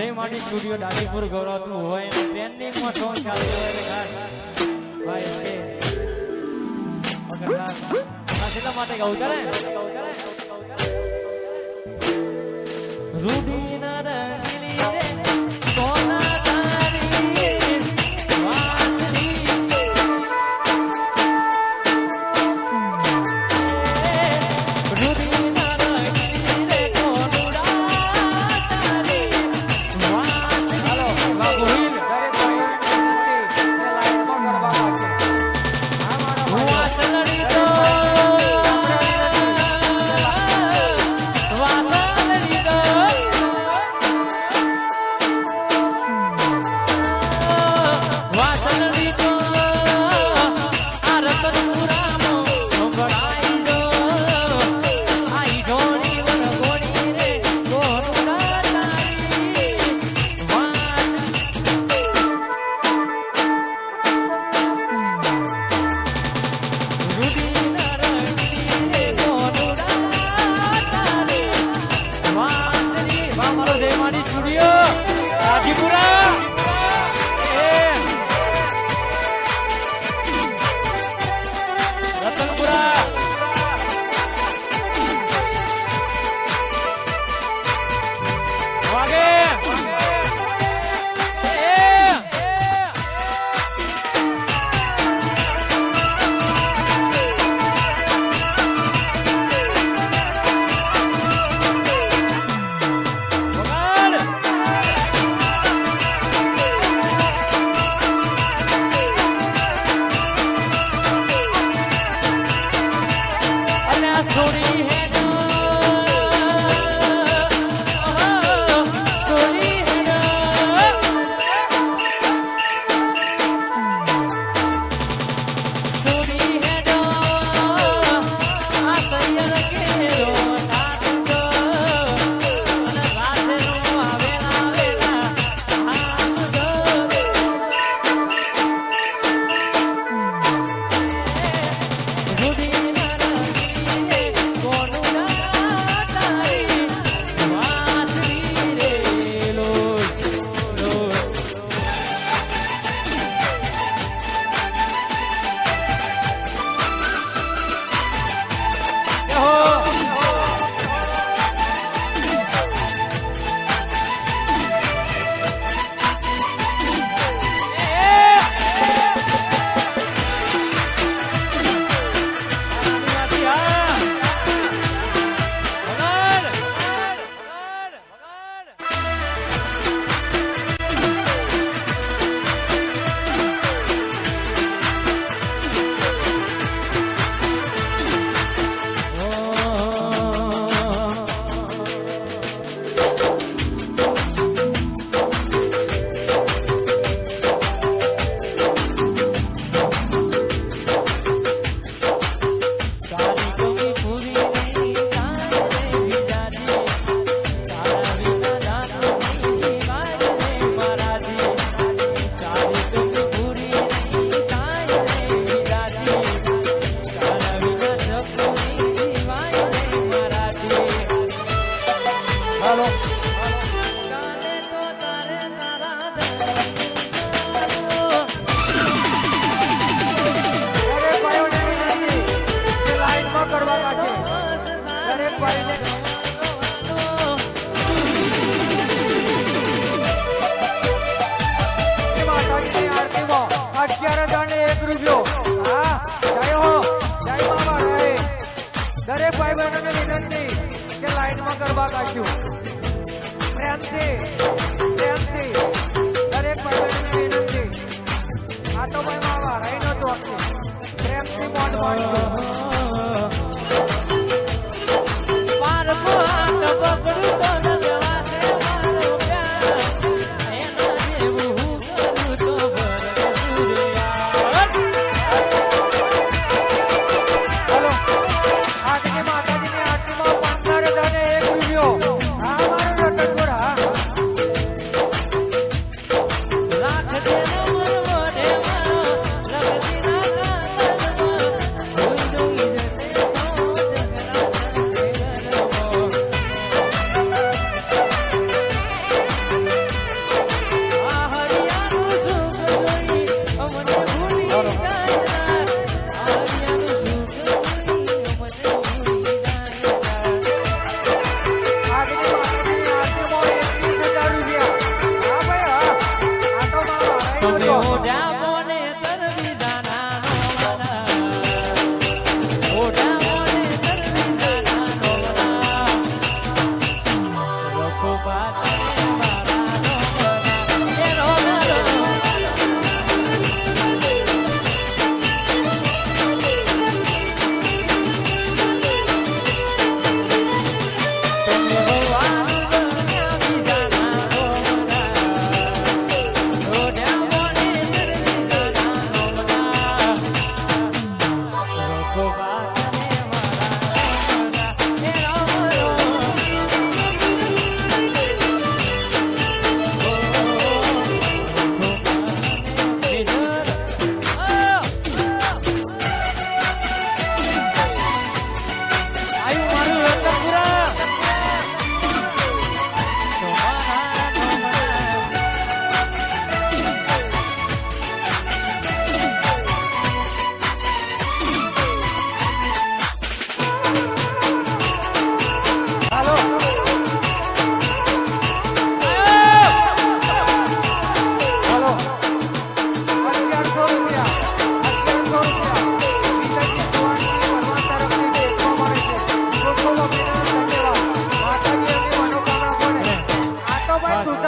જય માડી સ્ટુડિયો દાદીપુર ગૌરવતું હોય અને ટ્રેન્ડિંગમાં સોંગ ચાલતું હોય એટલે ખાસ ભાઈ કે પકડતા એટલા માટે ગાવું ચાલે રૂડી ના રંગીલી રે સોના તારી વાસની રૂડી ના રંગીલી રે સોનુડા તારી વાસની હાલો બાબુ હિલ કરે તો લાઈનમાં કરવા માટે આ મારા વાસલડી તો વાસલડી તો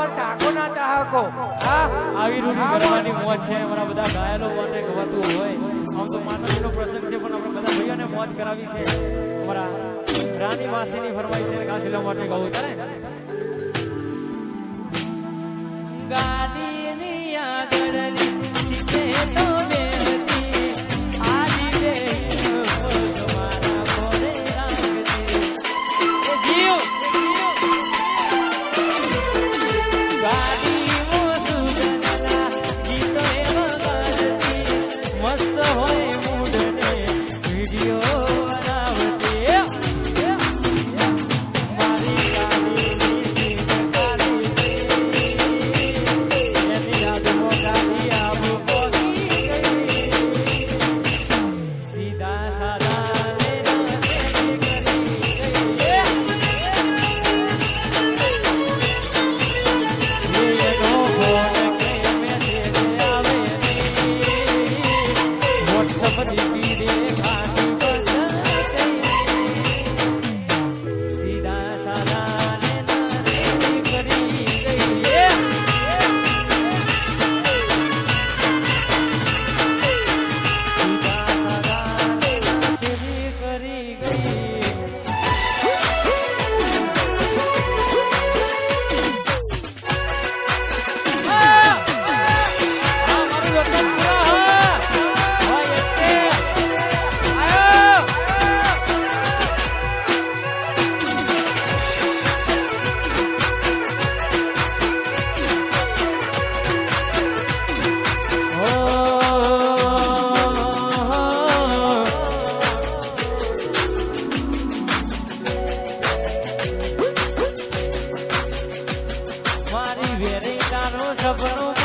બધા ટાકોના ચાહકો હા આવી રૂઢી કરવાની મોજ છે અમારા બધા ઘાયલો માટે ગવાતું હોય આમ તો માનવીનો પ્રસંગ છે પણ આપણે બધા ભાઈઓને મોજ કરાવી છે અમારા રાની માસીની ફરમાઈશ છે ખાસ એટલા માટે કહું ચાલે ગાડીની આગળની સીટે તો બેહતી આજી બે તમારા મોરે રાખતી એ જીવ ગાડી મોસુદના ગીતો એવા ગાતી મસ્ત હોય મૂડને વિડિયો બનાવતી મારી ગાડીની સીટ કાઢી એની યાદમાં ગાડી આવું પહોંચી ગઈ સીધા સાદા લેના સેટ કરી ગઈ સીધા સાદા લેના સેટ કરી ગઈ સીધા સાદા લેના સેટ કરી ગઈ મારી વેરી તારો સપનું